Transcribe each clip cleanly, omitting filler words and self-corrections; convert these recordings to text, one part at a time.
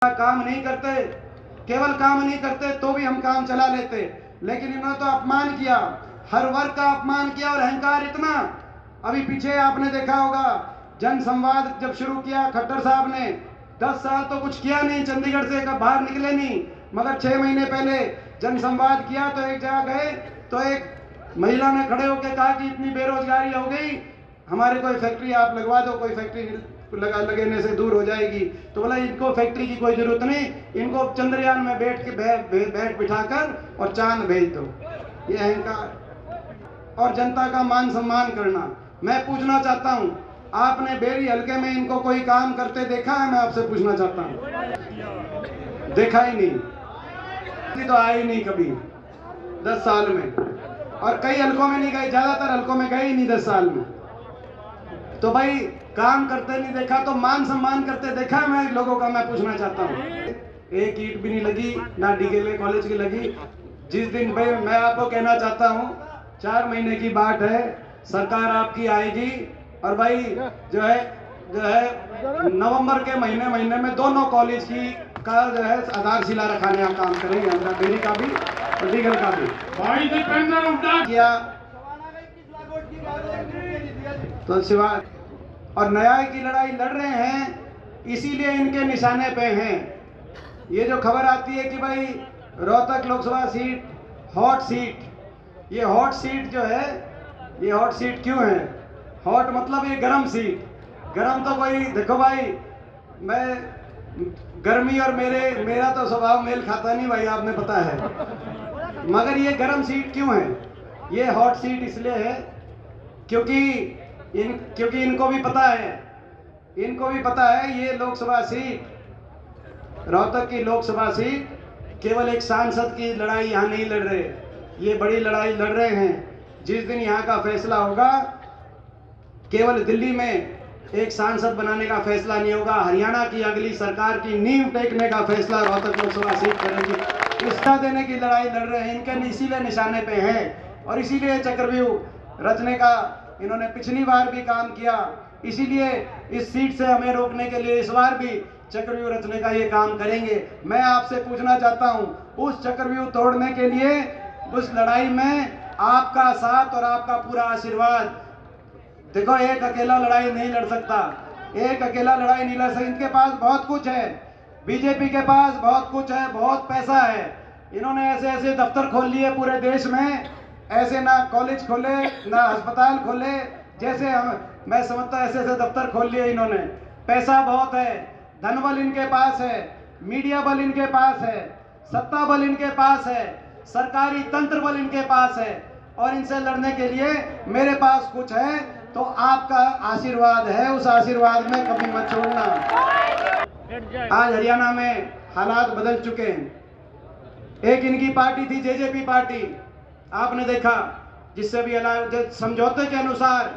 काम नहीं करते, केवल काम नहीं करते तो भी हम काम चला लेते, लेकिन इन्होंने तो अपमान किया, हर वर्ग का अपमान किया और अहंकार इतना। अभी पीछे आपने देखा होगा जन संवाद जब शुरू किया खट्टर साहब ने, 10 साल तो कुछ किया नहीं, चंडीगढ़ से बाहर निकले नहीं, मगर 6 महीने पहले जन संवाद किया तो एक जगह गए तो एक महिला ने खड़े होकर कहा कि इतनी बेरोजगारी हो गई, हमारे कोई फैक्ट्री आप लगवा दो, कोई फैक्ट्री लगने से दूर हो जाएगी। तो बोला इनको फैक्ट्री की कोई जरूरत नहीं, इनको चंद्रयान में बैठ बिठाकर और चांद भेज दो। ये अहंकार और जनता का मान सम्मान करना। मैं पूछना चाहता हूँ, आपने बेरी हल्के में इनको कोई काम करते देखा है? मैं आपसे पूछना चाहता हूँ, देखा ही नहीं, तो आए ही नहीं कभी 10 साल में, और कई हल्कों में नहीं गए, ज्यादातर हल्कों में गए ही नहीं 10 साल में। तो भाई काम करते नहीं देखा तो मान सम्मान करते देखा है? मैं लोगों का मैं पूछना चाहता हूँ। एक ईंट भी नहीं लगी ना डीकेले कॉलेज की लगी। जिस दिन भाई मैं आपको कहना चाहता हूँ 4 महीने की बात है, सरकार आपकी आएगी और भाई जो है नवंबर के महीने में दोनों कॉलेज की का जो है आधारशिला रखाने का काम करेंगे, हमारा बेरी का भी और डीगल का भी किया तो सिवाय और न्याय की लड़ाई लड़ रहे हैं, इसीलिए इनके निशाने पे हैं। ये जो खबर आती है कि भाई Rohtak Lok Sabha seat hot seat, ये हॉट सीट जो है, ये हॉट सीट क्यों है? हॉट मतलब ये गरम सीट। गरम तो कोई देखो भाई, मैं गर्मी और मेरा तो स्वभाव मेल खाता नहीं भाई, आपने पता है। मगर ये गरम सीट क्यों है? ये हॉट सीट इसलिए है क्योंकि इनको भी पता है ये लोकसभा सीट, रोहतक की लोकसभा सीट केवल एक सांसद की लड़ाई यहाँ नहीं लड़ रहे, ये बड़ी लड़ाई लड़ रहे हैं। जिस दिन यहाँ का फैसला होगा, केवल दिल्ली में एक सांसद बनाने का फैसला नहीं होगा, हरियाणा की अगली सरकार की नींव टेकने का फैसला रोहतक लोकसभा सीट करेगी। इसका देने की लड़ाई लड़ रहे हैं, इनके इसीलिए निशाने पे हैं और इसीलिए चक्रव्यूह रचने का इन्होंने पिछली बार भी काम किया, इसीलिए इस सीट से हमें रोकने के लिए इस बार भी चक्रव्यूह रचने का ये काम करेंगे। मैं आपसे पूछना चाहता हूं, उस चक्रव्यूह तोड़ने के लिए उस लड़ाई में आपका साथ और आपका पूरा आशीर्वाद। देखो एक अकेला लड़ाई नहीं लड़ सकता, एक अकेला लड़ाई नहीं लड़ सकता। इनके पास बहुत कुछ है, बीजेपी के पास बहुत कुछ है, बहुत पैसा है। इन्होंने ऐसे दफ्तर खोल लिए पूरे देश में, ऐसे ना कॉलेज खोले ना अस्पताल खोले, जैसे मैं समझता ऐसे दफ्तर खोल लिए इन्होंने। पैसा बहुत है, धन बल इनके पास है, मीडिया बल इनके पास है, सत्ता बल इनके पास है, सरकारी तंत्र बल इनके पास है, और इनसे लड़ने के लिए मेरे पास कुछ है, तो आपका आशीर्वाद है, उस आशीर्वाद में कभी मत छोड़ना। आज हरियाणा में हालात बदल चुके हैं। एक इनकी पार्टी थी जेजेपी पार्टी, आपने देखा, जिससे भी समझौते के अनुसार,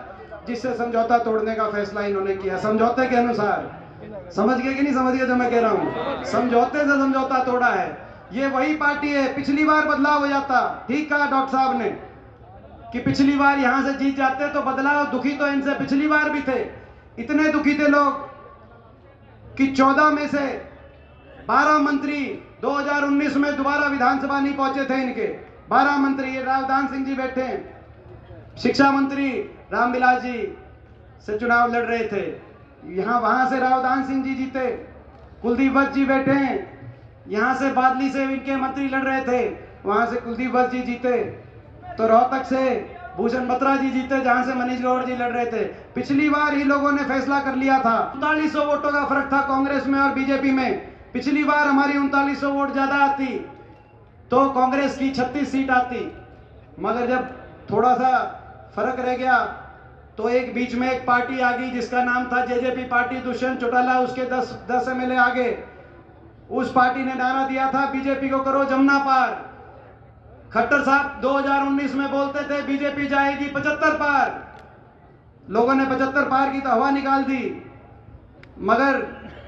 जिससे समझौता तोड़ने का फैसला इन्होंने किया, समझौते के अनुसार। समझ गए कि नहीं समझ गए जो मैं कह रहा हूं? समझौते से समझौता तोड़ा है। ये वही पार्टी है, पिछली बार बदलाव हो जाता, ठीक कहा डॉक्टर साहब ने कि पिछली बार यहां से जीत जाते तो बदलाव। दुखी तो इनसे पिछली बार भी थे, इतने दुखी थे लोग कि 14 में से 12 मंत्री 2019 में दोबारा विधानसभा नहीं पहुंचे थे। इनके 12 मंत्री, ये रावदान सिंह जी बैठे हैं, शिक्षा मंत्री रामविलास जी से चुनाव लड़ रहे थे, वहां से रावदान सिंह जी जीते। कुलदीप वत्स जी बैठे हैं, यहां से बादली से इनके मंत्री लड़ रहे थे, वहां से कुलदीप वत्स जी जीते। तो रोहतक से भूषण बत्रा जी जीते, जहां से मनीष गौड़ जी लड़ रहे थे। पिछली बार ही लोगों ने फैसला कर लिया था, 3900 वोटों का फर्क था कांग्रेस में और बीजेपी में। पिछली बार हमारी 3900 वोट ज्यादा आती तो कांग्रेस की 36 सीट आती, मगर जब थोड़ा सा फर्क रह गया तो एक बीच में एक पार्टी आ गई जिसका नाम था जेजेपी पार्टी, दुष्यंत चौटाला, उसके 10 एमएलए आ गए। उस पार्टी ने नारा दिया था बीजेपी को करो जमुना पार। खट्टर साहब 2019 में बोलते थे बीजेपी जाएगी 75 पार, लोगों ने 75 पार की तो हवा निकाल दी, मगर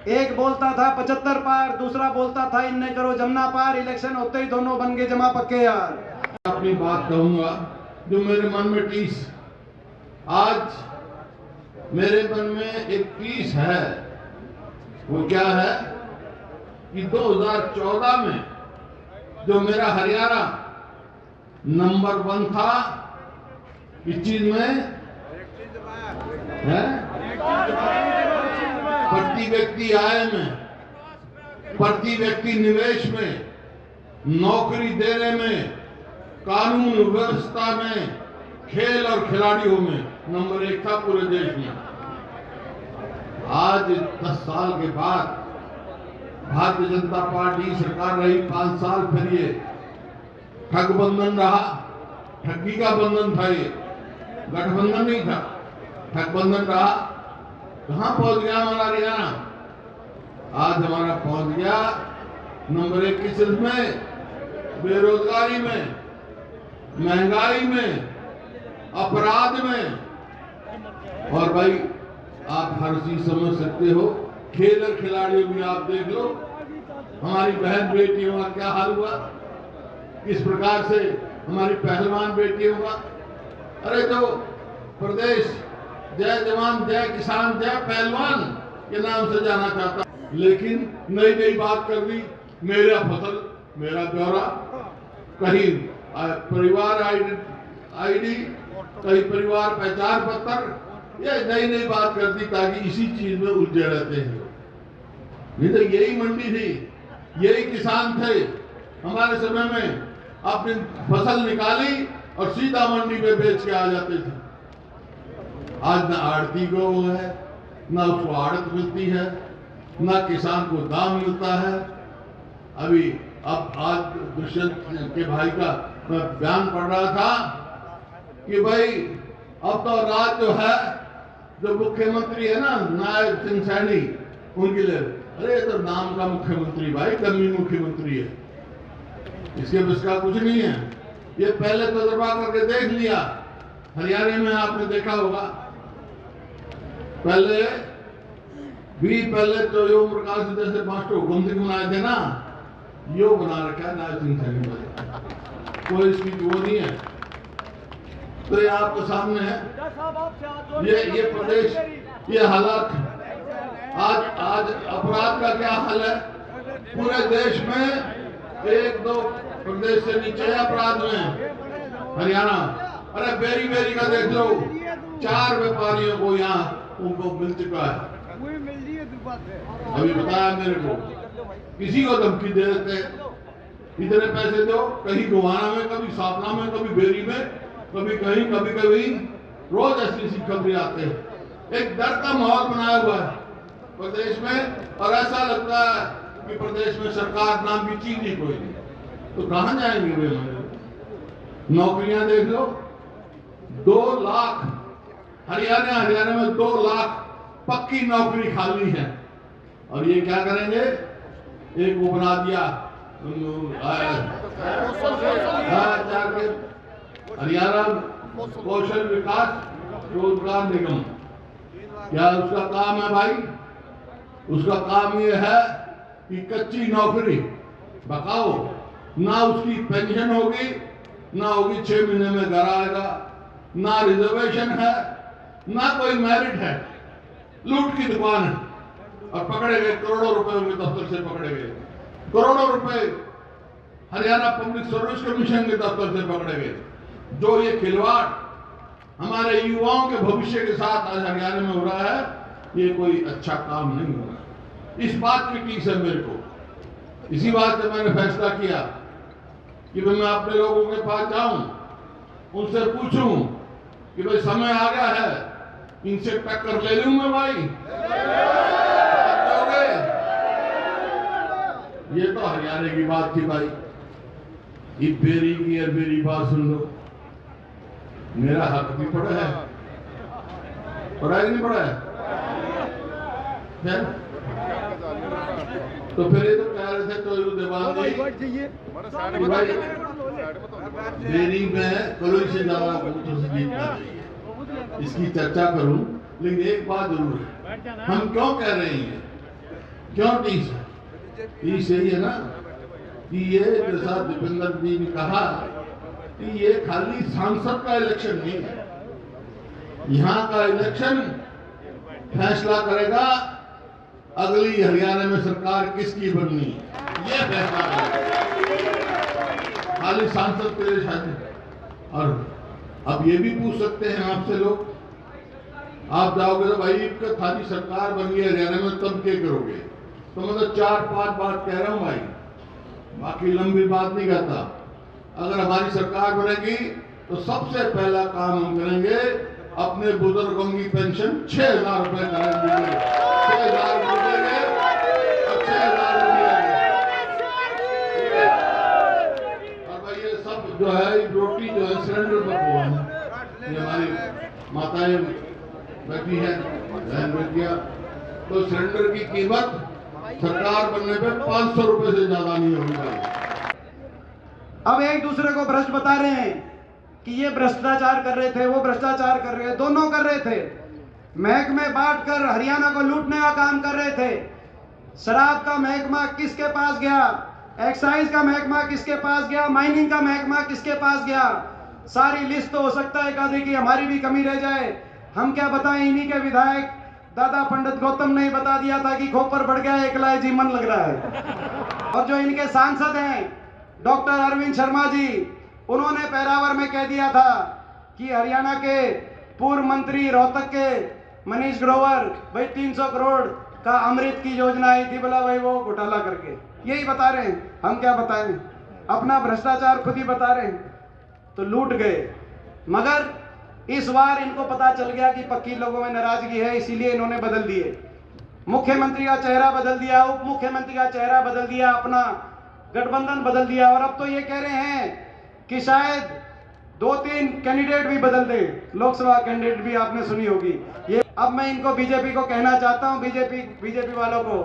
एक बोलता था 75 पार, दूसरा बोलता था इन्हें करो जमुना पार। इलेक्शन होते ही दोनों बन गए जमा पक्के यार। अपनी बात कहूंगा जो मेरे मन में टीस, आज मेरे मन में एक टीस है, वो क्या है? कि 2014 में जो मेरा हरियाणा नंबर 1 था इस चीज में है, प्रति व्यक्ति आय में, प्रति व्यक्ति निवेश में, नौकरी देने में, कानून व्यवस्था में, खेल और खिलाड़ियों में नंबर 1 था पूरे देश में। आज 10 साल के बाद भारतीय जनता पार्टी सरकार रही 5 साल, फिर ये ठगबंधन रहा, ठगी का बंधन था, ये गठबंधन नहीं था, ठगबंधन रहा। कहां पहुंच गया हमारा हरियाणा? आज हमारा पहुंच गया नंबर 1 की सिर्फ में, बेरोजगारी में, महंगाई में, अपराध में। और भाई आप हर चीज समझ सकते हो, खेल और खिलाड़ियों भी आप देख लो, हमारी बहन बेटियों का क्या हाल हुआ, किस प्रकार से हमारी पहलवान बेटियों का। अरे तो प्रदेश जय जवान जय किसान जय पहलवान के नाम से जाना चाहता, लेकिन नई नई बात कर दी, मेरा फसल मेरा ब्यौरा, कहीं परिवार आईडी, कहीं परिवार पहचान पत्र, ये नई नई बात कर दी ताकि इसी चीज में उलझे रहते हैं। नहीं तो यही मंडी थी, यही किसान थे हमारे समय में, अपनी फसल निकाली और सीधा मंडी में बेच के आ जाते थे। आज ना आड़ती को है, ना उसको आड़त मिलती है, ना किसान को दाम मिलता है। अभी अब आज दुष्यंत के भाई का मैं बयान पढ़ रहा था कि भाई अब तो राज जो है, जो मुख्यमंत्री है ना नायब सिंह सैनी, उनके लिए, अरे तो नाम का मुख्यमंत्री भाई, कमी मुख्यमंत्री है, इसके बस का कुछ नहीं है। ये पहले तजुर्बा करके देख लिया, हरियाणा में आपने देखा होगा, पहले तो ओम प्रकाश जैसे मास्टर हुकुम सिंह बनाए थे ना, यो बना रखा है नायब सिंह सैनी में, कोई इसकी वो नहीं है। तो ये आपके सामने है, ये प्रदेश, ये हालात। आज अपराध का क्या हाल है पूरे देश में, 1-2 प्रदेश से नीचे अपराध में हरियाणा। अरे बेरी बेरी का देख लो, 4 व्यापारियों को यहाँ उनको मिल चुका है। अभी बताया मेरे को, किसी को धमकी दे देते, इतने पैसे दो, कहीं गोवाना में, कभी सापना में, कभी बेरी में, कभी कहीं, कभी रोज ऐसी खबरें आते हैं। एक डर का माहौल बनाया हुआ है प्रदेश में, और ऐसा लगता है कि प्रदेश में सरकार नाम की चीज ही कोई नहीं। तो कहां जाएंगे वे हमारे? नौकरियां देख लो, 2 लाख हरियाणा में 2 लाख पक्की नौकरी खाली है। और ये क्या करेंगे? एक वो बना दिया जाके हरियाणा कौशल विकास रोजगार निगम। क्या उसका काम है भाई? उसका काम ये है कि कच्ची नौकरी बकाओ, ना उसकी पेंशन होगी, ना होगी 6 महीने में घर आएगा, ना रिजर्वेशन है, ना कोई मेरिट है, लूट की दुकान है। और पकड़े गए करोड़ों रुपए उनके दफ्तर से, पकड़े गए करोड़ों रुपए हरियाणा पब्लिक सर्विस कमीशन के दफ्तर से पकड़े गए। जो ये खिलवाड़ हमारे युवाओं के भविष्य के साथ आज हरियाणा में हो रहा है, ये कोई अच्छा काम नहीं हो रहा। इस बात की टीस है मेरे को। इसी बात से मैंने फैसला किया कि मैं अपने लोगों के पास जाऊं, उनसे पूछूं कि भाई समय आ गया है, इनसे टक्कर ले लूं मैं भाई। ये तो हरियाणा की बात थी भाई। ये बेरी की और मेरी बात सुन लो, मेरा हक भी पड़ा है, पड़ा है नहीं पड़ा है? तो फिर ये तो कह रहे थे तो मेरी मैं कलोई से ज्यादा वोटों से जीतना चाहिए, इसकी चर्चा करूं। लेकिन एक बात जरूर है, हम क्यों कह रहे हैं, क्यों तीस यही है ना कि ये जैसा दीपेंद्र जी ने कहा कि ये खाली सांसद का इलेक्शन नहीं है। यहाँ का इलेक्शन फैसला करेगा अगली हरियाणा में सरकार किसकी बननी, ये फैसला करेंगे, खाली सांसद के लिए शायद। और अब ये भी पूछ सकते हैं आपसे लोग, आप जाओगे तो भाई थारी सरकार बनी है हरियाणा में, तब क्या करोगे? तो मैं तो 4-5 बात कह रहा हूं भाई, बाकी लंबी बात नहीं करता। अगर हमारी सरकार बनेगी तो सबसे पहला काम हम करेंगे, अपने बुजुर्गों की पेंशन 6,000 रुपए करेंगे, 6,000 रुपए और 6,000 और भाई ये सब जो है रोटी जो है सिलेंडर पर हुआ है, ये हमारी माताएं बैठी है बहन बेटियां, तो सिलेंडर की कीमत सरकार बनने पे 500 रुपए से ज्यादा नहीं होगी। अब एक दूसरे को भ्रष्ट बता रहे हैं कि ये भ्रष्टाचार कर रहे थे, वो भ्रष्टाचार कर रहे हैं, दोनों कर रहे थे। महकमे बांटकर हरियाणा को लूटने का काम कर रहे थे। शराब का महकमा किसके पास गया, एक्साइज का महकमा किसके पास गया, माइनिंग का महकमा किसके पास गया। सारी लिस्ट तो हो सकता है कभी कि हमारी भी कमी रह जाए, हम क्या बताएं। इन्हीं के विधायक दादा पंडित गौतम ने बता दिया था कि खोपर बढ़ गया, एकलाए जी मन लग रहा है। और जो इनके सांसद हैं डॉक्टर अरविंद शर्मा जी, उन्होंने पैरावर में कह दिया था कि हरियाणा के पूर्व मंत्री रोहतक के मनीष ग्रोवर भाई 300 करोड़ का अमृत की योजना आई थी, बोला भाई वो घोटाला करके। यही बता रहे हैं, हम क्या बताएं, अपना भ्रष्टाचार खुद ही बता रहे हैं। तो लूट गए, मगर इस बार इनको पता चल गया कि पक्की लोगों में नाराजगी है, इसीलिए इन्होंने बदल दिए। मुख्यमंत्री का चेहरा बदल दिया, उप मुख्यमंत्री का चेहरा बदल दिया, अपना गठबंधन बदल दिया। और अब तो ये कह रहे हैं कि शायद 2-3 कैंडिडेट भी बदल दे, लोकसभा कैंडिडेट भी आपने सुनी होगी ये। अब मैं इनको बीजेपी को कहना चाहता हूं, बीजेपी वालों को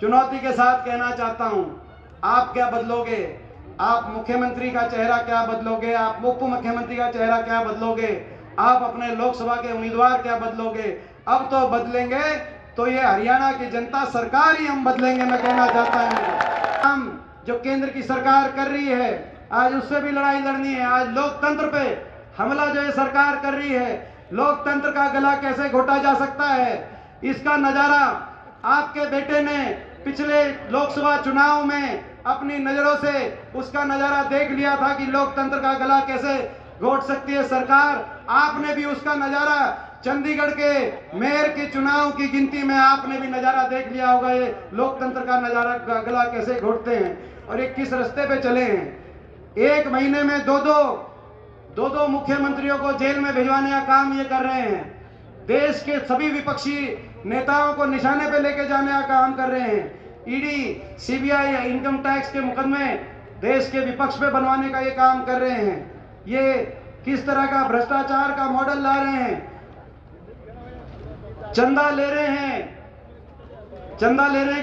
चुनौती के साथ कहना चाहता हूं, आप क्या बदलोगे? आप मुख्यमंत्री का चेहरा क्या बदलोगे? आप उप मुख्यमंत्री का चेहरा क्या बदलोगे? आप अपने लोकसभा के उम्मीदवार क्या बदलोगे? अब तो बदलेंगे तो ये हरियाणा की जनता सरकार ही हम बदलेंगे, मैं कहना चाहता हूं। हम जो केंद्र की सरकार कर रही है, आज उससे भी लड़ाई लड़नी है। आज लोकतंत्र पे हमला जो ये सरकार कर रही है, लोकतंत्र का गला कैसे घोटा जा सकता है, इसका नजारा आपके बेटे ने पिछले लोकसभा चुनाव में अपनी नजरों से उसका नजारा देख लिया था कि लोकतंत्र का गला कैसे घोट सकती है सरकार। आपने भी उसका नजारा चंडीगढ़ के मेयर के चुनाव की गिनती में आपने भी नजारा देख लिया होगा, ये लोकतंत्र का नजारा गला कैसे घोटते हैं और ये किस रास्ते पे चले हैं। 1 महीने में दो मुख्यमंत्रियों को जेल में भिजवाने का काम ये कर रहे हैं। देश के सभी विपक्षी नेताओं को निशाने पे लेके जाने का काम कर रहे हैं। ईडी, सीबीआई, इनकम टैक्स के मुकदमे देश के विपक्ष पे बनवाने का ये काम कर रहे हैं। ये किस तरह का भ्रष्टाचार का मॉडल ला रहे हैं। चंदा ले रहे हैं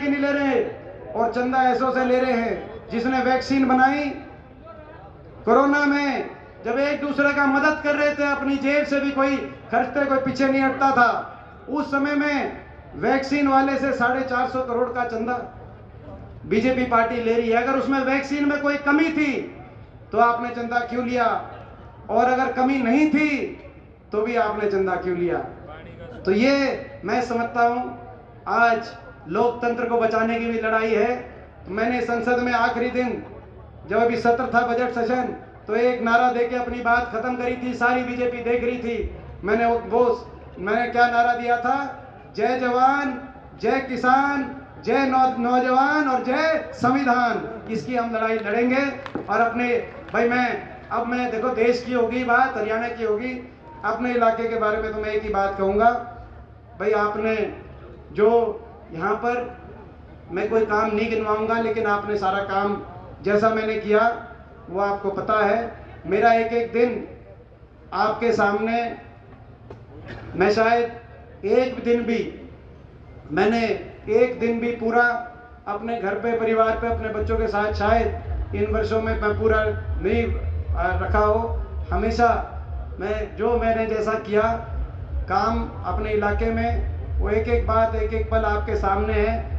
कि नहीं ले रहे? और चंदा ऐसों से ले रहे हैं जिसने वैक्सीन बनाई कोरोना में, जब एक दूसरे का मदद कर रहे थे, अपनी जेब से भी कोई खर्चते, कोई पीछे नहीं हटता था। उस समय में वैक्सीन वाले से 450 करोड़ का चंदा बीजेपी पार्टी ले रही है। अगर उसमें वैक्सीन में कोई कमी थी तो आपने चंदा क्यों लिया, और अगर कमी नहीं थी तो भी आपने चंदा क्यों लिया? तो ये मैं समझता हूं आज लोकतंत्र को बचाने की भी लड़ाई है। तो मैंने संसद में आखिरी दिन जब अभी सत्र था, बजट सेशन, तो एक नारा देके अपनी बात खत्म करी थी, सारी बीजेपी देख रही थी। मैंने क्या नारा दिया था? जय जवान, जय किसान, जय नौजवान और जय संविधान। इसकी हम लड़ाई लड़ेंगे। और अपने भाई मैं देखो, देश की होगी बात, हरियाणा की होगी, अपने इलाके के बारे में तो मैं एक ही बात कहूँगा भाई, आपने जो यहाँ पर, मैं कोई काम नहीं गिनवाऊंगा, लेकिन आपने सारा काम जैसा मैंने किया वो आपको पता है। मेरा एक दिन आपके सामने, मैं शायद एक दिन भी पूरा अपने घर पे, परिवार पे, अपने बच्चों के साथ शायद इन वर्षों में मैं पूरा नहीं रखा हो। हमेशा मैंने जैसा किया काम अपने इलाके में, वो एक बात, एक पल आपके सामने है।